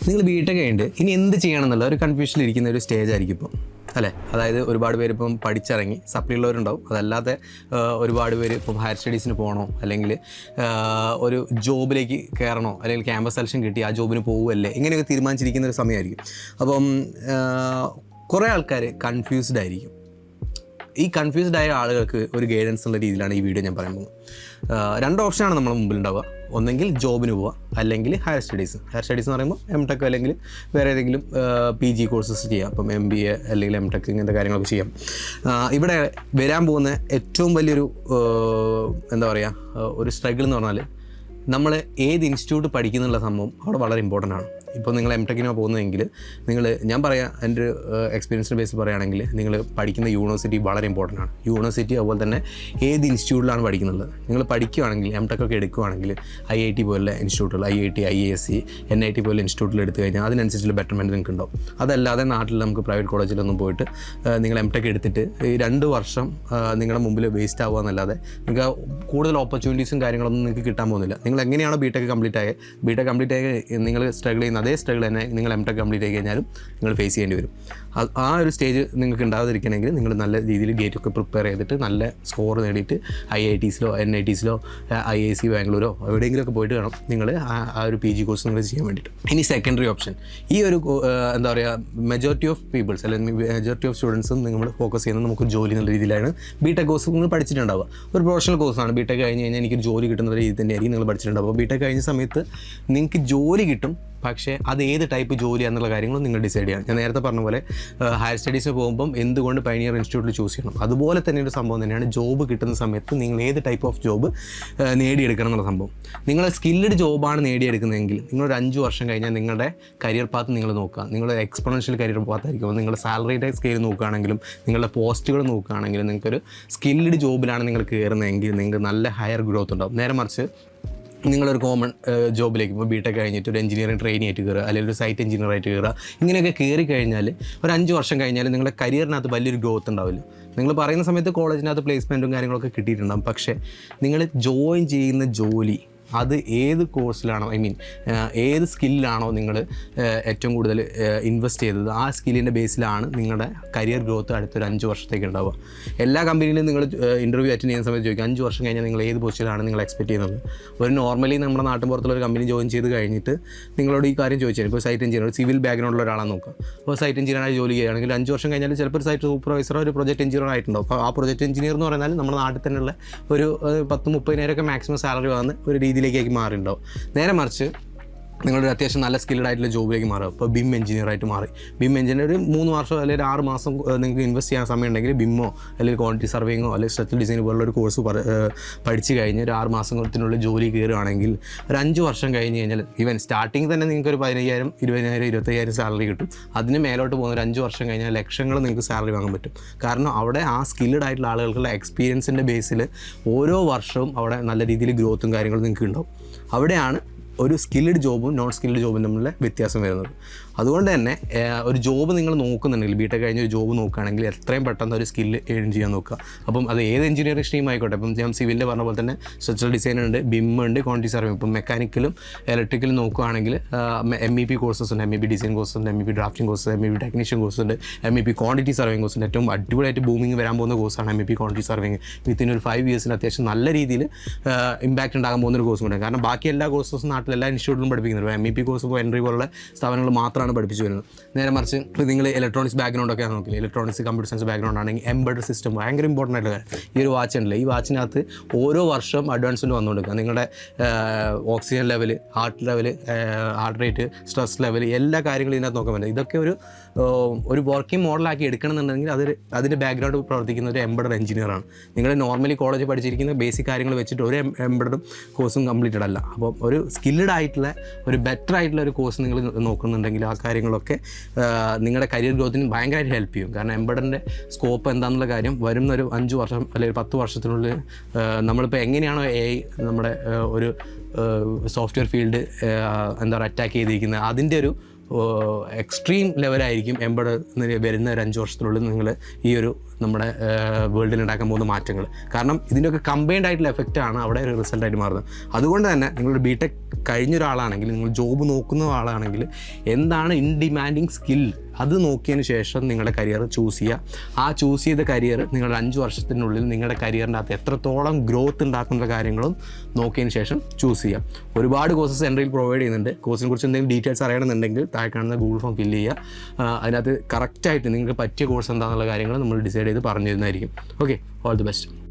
നിങ്ങൾ ബിടെക് കഴിഞ്ഞിട്ട് ഇനി എന്ത് ചെയ്യണം എന്നുള്ള ഒരു കൺഫ്യൂഷനിലിരിക്കുന്ന ഒരു സ്റ്റേജ് ആയിരിക്കും ഇപ്പം അല്ലേ. അതായത് ഒരുപാട് പേര് ഇപ്പം പഠിച്ചിറങ്ങി സപ്ലി ഉള്ളവരുണ്ടാവും, അതല്ലാതെ ഒരുപാട് പേര് ഇപ്പം ഹയർ സ്റ്റഡീസിന് പോകണോ അല്ലെങ്കിൽ ഒരു ജോബിലേക്ക് കയറണോ അല്ലെങ്കിൽ ക്യാമ്പസ് സെലക്ഷൻ കിട്ടി ആ ജോബിന് പോകുമല്ലേ, ഇങ്ങനെയൊക്കെ തീരുമാനിച്ചിരിക്കുന്ന ഒരു സമയമായിരിക്കും. അപ്പം കുറേ ആൾക്കാർ കൺഫ്യൂസ്ഡ് ആയിരിക്കും. ഈ കൺഫ്യൂസ്ഡ് ആയ ആളുകൾക്ക് ഒരു ഗൈഡൻസ് ഉള്ള രീതിയിലാണ് ഈ വീഡിയോ ഞാൻ പറയാൻ പോകുന്നത്. രണ്ട് ഓപ്ഷനാണ് നമ്മുടെ മുമ്പിൽ ഉണ്ടാവുക. ഒന്നെങ്കിൽ ജോബിന് പോവുക, അല്ലെങ്കിൽ ഹയർ സ്റ്റഡീസ്. ഹയർ സ്റ്റഡീസ് എന്ന് പറയുമ്പോൾ MTech അല്ലെങ്കിൽ വേറെ ഏതെങ്കിലും PG കോഴ്സസ് ചെയ്യാം. അപ്പം MBA അല്ലെങ്കിൽ MTech ഇങ്ങനത്തെ കാര്യങ്ങളൊക്കെ ചെയ്യാം. ഇവിടെ വരാൻ പോകുന്ന ഏറ്റവും വലിയൊരു എന്താ പറയുക ഒരു സ്ട്രഗിൾ എന്ന് പറഞ്ഞാൽ നമ്മൾ ഏത് ഇൻസ്റ്റിറ്റ്യൂട്ട് പഠിക്കുന്നുള്ള സംഭവം അവിടെ വളരെ ഇമ്പോർട്ടൻ്റ് ആണ്. ഇപ്പോൾ നിങ്ങൾ MTechനോ പോകുന്നതെങ്കിൽ ഞാൻ പറയാം എൻ്റെ ഒരു എക്സ്പീരിയൻസിൻ്റെ ബേസ് പറയുകയാണെങ്കിൽ നിങ്ങൾ പഠിക്കുന്ന യൂണിവേഴ്സിറ്റി വളരെ ഇമ്പോർട്ടൻ്റ് ആണ്. യൂണിവേഴ്സിറ്റി അതുപോലെ തന്നെ ഏത് ഇൻസ്റ്റിറ്റ്യൂട്ടിലാണ് പഠിക്കുന്നത്. നിങ്ങൾ പഠിക്കുകയാണെങ്കിൽ MTech ഒക്കെ എടുക്കുകയാണെങ്കിൽ IIT പോലുള്ള ഇൻസ്റ്റിറ്റ്യൂട്ടുകൾ, IIT, IISc, NIT പോലുള്ള ഇൻസ്റ്റിറ്റ്യൂട്ടിൽ എടുത്തു കഴിഞ്ഞാൽ അതിനനുസരിച്ചുള്ള ബെറ്റർമെൻറ്റ് നിങ്ങൾക്ക് ഉണ്ടാവും. അതല്ലാതെ നാട്ടിൽ നമുക്ക് പ്രൈവറ്റ് കോളേജിലൊന്നും പോയിട്ട് നിങ്ങൾ MTech എടുത്തിട്ട് ഈ 2 വർഷം നിങ്ങളുടെ മുമ്പിൽ വേസ്റ്റ് ആവുക എന്നല്ലാതെ നിങ്ങൾക്ക് കൂടുതൽ ഓപ്പർച്യൂണിറ്റീസും കാര്യങ്ങളൊന്നും നിങ്ങൾക്ക് കിട്ടാൻ പോകുന്നില്ല. നിങ്ങൾ എങ്ങനെയാണോ ബിടെക് കംപ്ലീറ്റ് ആയി നിങ്ങൾ സ്ട്രഗിൾ ചെയ്യുന്ന അതേ സ്ട്രഗിൾ തന്നെ നിങ്ങൾ MTech കംപ്ലീറ്റ് ആയി കഴിഞ്ഞാലും നിങ്ങൾ ഫേസ് ചെയ്യേണ്ടി വരും. ആ ഒരു സ്റ്റേജ് നിങ്ങൾക്ക് ഉണ്ടാകാതിരിക്കണമെങ്കിൽ നിങ്ങൾ നല്ല രീതിയിൽ ഗേറ്റൊക്കെ പ്രിപ്പയർ ചെയ്തിട്ട് നല്ല സ്കോർ നേടിയിട്ട് IITസിലോ NITസിലോ IISc ബാംഗ്ലൂരോ എവിടെയെങ്കിലുമൊക്കെ പോയിട്ട് വേണം നിങ്ങൾ ആ ഒരു PG കോഴ്സ് നിങ്ങൾ ചെയ്യാൻ വേണ്ടിയിട്ട്. ഇനി സെക്കൻഡറി ഓപ്ഷൻ, ഈ ഒരു എന്താ പറയുക മെജോറിറ്റി ഓഫ് പീപ്പിൾസ് അല്ലെങ്കിൽ മെജോറിറ്റി ഓഫ് സ്റ്റുഡൻസും നിങ്ങൾ ഫോക്കസ് ചെയ്യുന്നത് നമുക്ക് ജോലി എന്നുള്ള രീതിയിലാണ്. ബിടെക് കോഴ്സ് നിങ്ങൾ പഠിച്ചിട്ടുണ്ടാവുക, ഒരു പ്രൊഫഷണൽ കോഴ്സാണ്. ബിടെക് കഴിഞ്ഞ് കഴിഞ്ഞാൽ എനിക്കൊരു ജോലി കിട്ടുന്ന രീതി തന്നെയായിരിക്കും നിങ്ങൾ പഠിച്ചിട്ടുണ്ടാവുക. അപ്പോൾ ബിടെക് കഴിഞ്ഞ സമയത്ത് നിങ്ങൾക്ക് ജോലി കിട്ടും, പക്ഷേ അത് ഏത് ടൈപ്പ് ജോലിയാണെന്നുള്ള കാര്യങ്ങളും നിങ്ങൾ ഡിസൈഡ് ചെയ്യണം. ഞാൻ നേരത്തെ പറഞ്ഞ പോലെ ഹയർ സ്റ്റഡീസിന് പോകുമ്പം എന്തുകൊണ്ട് പയനിയർ ഇൻസ്റ്റിറ്റ്യൂട്ടിൽ ചൂസ് ചെയ്യണം, അതുപോലെ തന്നെ ഒരു സംഭവം തന്നെയാണ് ജോബ് കിട്ടുന്ന സമയത്ത് നിങ്ങൾ ഏത് ടൈപ്പ് ഓഫ് ജോബ് നേടിയെടുക്കണം എന്നുള്ള സംഭവം. നിങ്ങൾ സ്കിൽഡ് ജോബാണ് നേടിയെടുക്കുന്നതെങ്കിൽ നിങ്ങളൊരു 5 വർഷം കഴിഞ്ഞാൽ നിങ്ങളുടെ കരിയർ പാത്ത് നിങ്ങൾ നോക്കുക. നിങ്ങളുടെ എക്സ്പോണൻഷ്യൽ കരിയർ പാത്തായിരിക്കും. നിങ്ങളുടെ സാലറിയുടെ സ്കെയിൽ നോക്കുകയാണെങ്കിലും നിങ്ങളുടെ പോസ്റ്റുകൾ നോക്കുകയാണെങ്കിലും നിങ്ങൾക്കൊരു സ്കിൽഡ് ജോബിലാണ് നിങ്ങൾ കയറുന്നതെങ്കിൽ നിങ്ങൾക്ക് നല്ല ഹയർ ഗ്രോത്ത് ഉണ്ടാവും. നേരെ മറിച്ച് നിങ്ങളൊരു കോമൺ ജോബിലേക്ക് ഇപ്പോൾ ബിടെക് കഴിഞ്ഞിട്ട് ഒരു എഞ്ചിനീയറിംഗ് ട്രെയിനി ആയിട്ട് കയറുക അല്ലെങ്കിൽ ഒരു സൈറ്റ് എഞ്ചിനീയർ ആയിട്ട് കയറുക, ഇങ്ങനെയൊക്കെ കയറി കഴിഞ്ഞാൽ ഒരു 5 വർഷം കഴിഞ്ഞാൽ നിങ്ങളുടെ കരിയറിനകത്ത് വലിയൊരു ഗ്രോത്ത് ഉണ്ടാവില്ല. നിങ്ങൾ പറയുന്ന സമയത്ത് കോളേജിനകത്ത് പ്ലേസ്മെൻറ്റും കാര്യങ്ങളൊക്കെ കിട്ടിയിട്ടുണ്ടാകും, പക്ഷേ നിങ്ങൾ ജോയിൻ ചെയ്യുന്ന ജോലി അത് ഏത് കോഴ്സിലാണോ ഏത് സ്കില്ലാണോ നിങ്ങൾ ഏറ്റവും കൂടുതൽ ഇൻവെസ്റ്റ് ചെയ്തത് ആ സ്കില്ലിൻ്റെ ബേസിലാണ് നിങ്ങളുടെ കരിയർ ഗ്രോത്ത് അടുത്തൊരു 5 വർഷത്തേക്ക് ഉണ്ടാവുക. എല്ലാ കമ്പനിയിലും നിങ്ങൾ ഇൻ്റർവ്യൂ അറ്റൻഡ് ചെയ്യുന്ന സമയത്ത് ചോദിക്കും 5 വർഷം കഴിഞ്ഞാൽ നിങ്ങൾ ഏത് പൊസിഷനിലാണ് നിങ്ങൾ എക്സ്പെക്ട് ചെയ്യുന്നത്. ഒരു നോർമലി നമ്മുടെ നാട്ടിൻ പുറത്തുള്ള ഒരു കമ്പനി ജോയിൻ ചെയ്ത് കഴിഞ്ഞിട്ട് നിങ്ങളോട് ഈ കാര്യം ചോദിച്ചാൽ ഇപ്പോൾ സൈറ്റ് എഞ്ചിനീയർ ഒരു സിവിൽ ബാക്ക്ഗ്രൗണ്ടിലുള്ള ഒരാളാണ് നോക്കുക. അപ്പോൾ സൈറ്റ് എഞ്ചിനീയറായി ജോലി ചെയ്യുകയാണെങ്കിൽ 5 വർഷം കഴിഞ്ഞാൽ ചിലപ്പോൾ ഒരു സൈറ്റ് സൂപ്പർവൈസറോ ഒരു പ്രൊജക്ട് എഞ്ചിനീയർ ആയിട്ടുണ്ടാവും. അപ്പോൾ ആ പ്രൊജക്ട് എഞ്ചിനീയർ എന്ന് പറഞ്ഞാൽ നമ്മുടെ നാട്ടിൽ തന്നെയുള്ള ഒരു 10-30,000 മാക്സിമം സാലറി വാങ്ങുന്ന ഒരു രീതിയിലേക്ക് മാറിയിട്ടുണ്ടാവും. നേരെ മറിച്ച് നിങ്ങളൊരു അത്യാവശ്യം നല്ല സ്കിൽഡ് ആയിട്ടുള്ള ജോബിലേക്ക് മാറുക. ഇപ്പോൾ BIM എഞ്ചിനീയറായിട്ട് മാറി. BIM എഞ്ചിനീയർ ഒരു 3 വർഷം അല്ലെങ്കിൽ 6 മാസം നിങ്ങൾക്ക് ഇൻവെസ്റ്റ് ചെയ്യാൻ സമയം ഉണ്ടെങ്കിൽ BIMോ അല്ലെങ്കിൽ ക്വാണ്ടിറ്റി സർവേയിങ്ങോ അല്ലെങ്കിൽ സ്ട്രക്ചറൽ ഡിസൈൻ പോലുള്ള ഒരു കോഴ്സ് പഠിച്ച് കഴിഞ്ഞ് ഒരു 6 മാസത്തിനുള്ളിൽ ജോലി കയറുകയാണെങ്കിൽ ഒരു 5 വർഷം കഴിഞ്ഞ് കഴിഞ്ഞാൽ ഈവൻ സ്റ്റാർട്ടിങ് തന്നെ നിങ്ങൾക്ക് ഒരു 15,000, 20,000, 25,000 സാലറി കിട്ടും. അതിന് മേലോട്ട് പോകുന്ന ഒരു 5 വർഷം കഴിഞ്ഞാൽ ലക്ഷങ്ങൾ നിങ്ങൾക്ക് സാലറി വാങ്ങാൻ പറ്റും. കാരണം അവിടെ ആ സ്കിൽഡ് ആയിട്ടുള്ള ആളുകൾക്കുള്ള എക്സ്പീരിയൻസിൻ്റെ ബേസിൽ ഓരോ വർഷവും അവിടെ നല്ല രീതിയിൽ ഗ്രോത്തും കാര്യങ്ങളും നിങ്ങൾക്ക് ഉണ്ടാവും. അവിടെയാണ് ഒരു സ്കിൽഡ് ജോബും നോൺ സ്കിൽഡ് ജോബും തമ്മിലുള്ള വ്യത്യാസം വരുന്നത്. അതുകൊണ്ട് തന്നെ ഒരു ജോബ് നിങ്ങൾ നോക്കുന്നുണ്ടെങ്കിൽ ബിടെക് കഴിഞ്ഞ ഒരു ജോബ് നോക്കുകയാണെങ്കിൽ എത്രയും പെട്ടെന്ന് ഒരു സ്കില്ല് ഏൺ ചെയ്യാൻ നോക്കുക. അപ്പം അത് ഏത് എഞ്ചിനീയറിംഗ് സ്ട്രീം ആയിക്കോട്ടെ. ഇപ്പം ഞാൻ സിവിലിൻ്റെ പറഞ്ഞ പോലെ തന്നെ സ്ട്രക്ചറൽ ഡിസൈൻ ഉണ്ട്, BIM ഉണ്ട്, ക്വാണ്ടിറ്റി സർവേയിങ്. ഇപ്പം മെക്കാനിക്കലും ഇലക്ട്രിക്കലും നോക്കുകയാണെങ്കിൽ MEP കോഴ്സസ് ഉണ്ട്, MEP ഡിസൈൻ കോഴ്സ് ഉണ്ട്, MEP drafting course, MEP technician course ഉണ്ട്, MEP ക്വാണ്ടിറ്റി സർവേയിങ് കോഴ്സ് ഉണ്ട്. ഏറ്റവും അടിപൊളിയായിട്ട് ബൂമിങ് വരാൻ പോകുന്ന കോഴ്സാണ് MEP ക്വാണ്ടിറ്റി സർവേയിങ്. വിത്തിൻ ഒരു 5 ഇയേഴ്സിന് അത്യാവശ്യം നല്ല രീതിയിൽ ഇമ്പാക്റ്റ് ഉണ്ടാകാൻ പോകുന്നൊരു കോഴ്സും ഉണ്ട്. കാരണം ബാക്കി എല്ലാ കോഴ്സസും നാട്ടിൽ എല്ലാ ഇൻസ്റ്റിറ്റ്യൂട്ടിലും പഠിപ്പിക്കുന്നത് MEP കോഴ്സ് ഇപ്പോൾ എൻട്രി പോലുള്ള സ്ഥാപനങ്ങൾ മാത്രമാണ് പഠിപ്പിച്ചു വരുന്നത്. നേരെ മറിച്ച് നിങ്ങൾ ഇലക്ട്രോണിക്സ് ബാക്ക്ഗ്രൗണ്ടൊക്കെ നോക്കില്ല, ഇലക്ട്രോണിക്സ് കമ്പ്യൂട്ടർ സയൻസ് ബാക്ക്ഗ്രൗണ്ട് ആണെങ്കിൽ എംബഡഡ് സിസ്റ്റം ഭയങ്കര ഇമ്പോർട്ടൻ്റ് ആയിട്ടുള്ള കാര്യം. ഈ ഒരു വാച്ച് ഉണ്ടല്ലോ, ഈ വാച്ചിനകത്ത് ഓരോ വർഷവും അഡ്വാൻസ്മെൻറ്റ് വന്നുകൊടുക്കുക. നിങ്ങളുടെ oxygen level, heart rate, stress level, എല്ലാ കാര്യങ്ങളും ഇതിനകത്ത് നോക്കാൻ പറ്റും. ഇതൊക്കെ ഒരു വർക്കിംഗ് മോഡലാക്കി എടുക്കണമെന്നുണ്ടെങ്കിൽ അതിൻ്റെ ബാക്ക്ഗ്രൗണ്ട് പ്രവർത്തിക്കുന്ന ഒരു എംബഡഡ് എഞ്ചിനീയറാണ്. നിങ്ങൾ നോർമലി കോളേജ് പഠിച്ചിരിക്കുന്ന ബേസിക് കാര്യങ്ങൾ വെച്ചിട്ട് ഒരു എംബഡഡ് കോഴ്സും കംപ്ലീറ്റഡ് അല്ല. അപ്പോൾ ഒരു സ്കിൽഡ് ആയിട്ടുള്ള ഒരു ബെറ്റർ ആയിട്ടുള്ള ഒരു കോഴ്സ് നിങ്ങൾ നോക്കുന്നുണ്ടെങ്കിൽ ആ കാര്യങ്ങളൊക്കെ നിങ്ങളുടെ കരിയർ ഗ്രോത്തിന് ഭയങ്കരമായിട്ട് ഹെൽപ്പ് ചെയ്യും. കാരണം എംബഡറിൻ്റെ സ്കോപ്പ് എന്താണെന്നുള്ള കാര്യം വരുന്ന ഒരു 5 വർഷം അല്ലെങ്കിൽ 10 വർഷത്തിനുള്ളിൽ നമ്മളിപ്പോൾ എങ്ങനെയാണോ AI നമ്മുടെ ഒരു സോഫ്റ്റ്വെയർ ഫീൽഡ് എന്താ പറയുക അറ്റാക്ക് ചെയ്തിരിക്കുന്നത് അതിൻ്റെ ഒരു എക്സ്ട്രീം ലെവലായിരിക്കും എംബഡ് വരുന്ന ഒരു 5 വർഷത്തിനുള്ളിൽ നിങ്ങൾ ഈ ഒരു നമ്മുടെ വേൾഡിൽ ഉണ്ടാക്കാൻ പോകുന്ന മാറ്റങ്ങൾ. കാരണം ഇതിൻ്റെയൊക്കെ കമ്പൈൻഡ് ആയിട്ടുള്ള എഫക്റ്റാണ് അവിടെ ഒരു റിസൾട്ടായിട്ട് മാറുന്നത്. അതുകൊണ്ട് തന്നെ നിങ്ങളൊരു ബിടെക് കഴിഞ്ഞൊരാളാണെങ്കിൽ, നിങ്ങൾ ജോബ് നോക്കുന്ന ആളാണെങ്കിൽ എന്താണ് ഇൻ ഡിമാൻഡിങ് സ്കിൽ അത് നോക്കിയതിന് ശേഷം നിങ്ങളുടെ കരിയർ ചൂസ് ചെയ്യുക. ആ ചൂസ് ചെയ്ത കരിയർ നിങ്ങളുടെ 5 വർഷത്തിനുള്ളിൽ നിങ്ങളുടെ കരിയറിൻ്റെ അകത്ത് എത്രത്തോളം ഗ്രോത്ത് ഉണ്ടാക്കുന്ന കാര്യങ്ങളും നോക്കിയതിന് ശേഷം ചൂസ് ചെയ്യുക. ഒരുപാട് കോഴ്സസ് എൻട്രിയിൽ പ്രൊവൈഡ് ചെയ്യുന്നുണ്ട്. കോഴ്സിനെ കുറിച്ച് എന്തെങ്കിലും ഡീറ്റെയിൽസ് അറിയണമെന്നുണ്ടെങ്കിൽ താഴെ കാണുന്ന ഗൂഗിൾ ഫോം ഫില്ല് ചെയ്യുക. അതിനകത്ത് കറക്റ്റായിട്ട് നിങ്ങൾക്ക് പറ്റിയ കോഴ്സ് എന്താണെന്നുള്ള കാര്യങ്ങൾ നമ്മൾ ഡിസൈഡ് ചെയ്ത് പറഞ്ഞു തരുന്നതായിരിക്കും. Okay, all the best.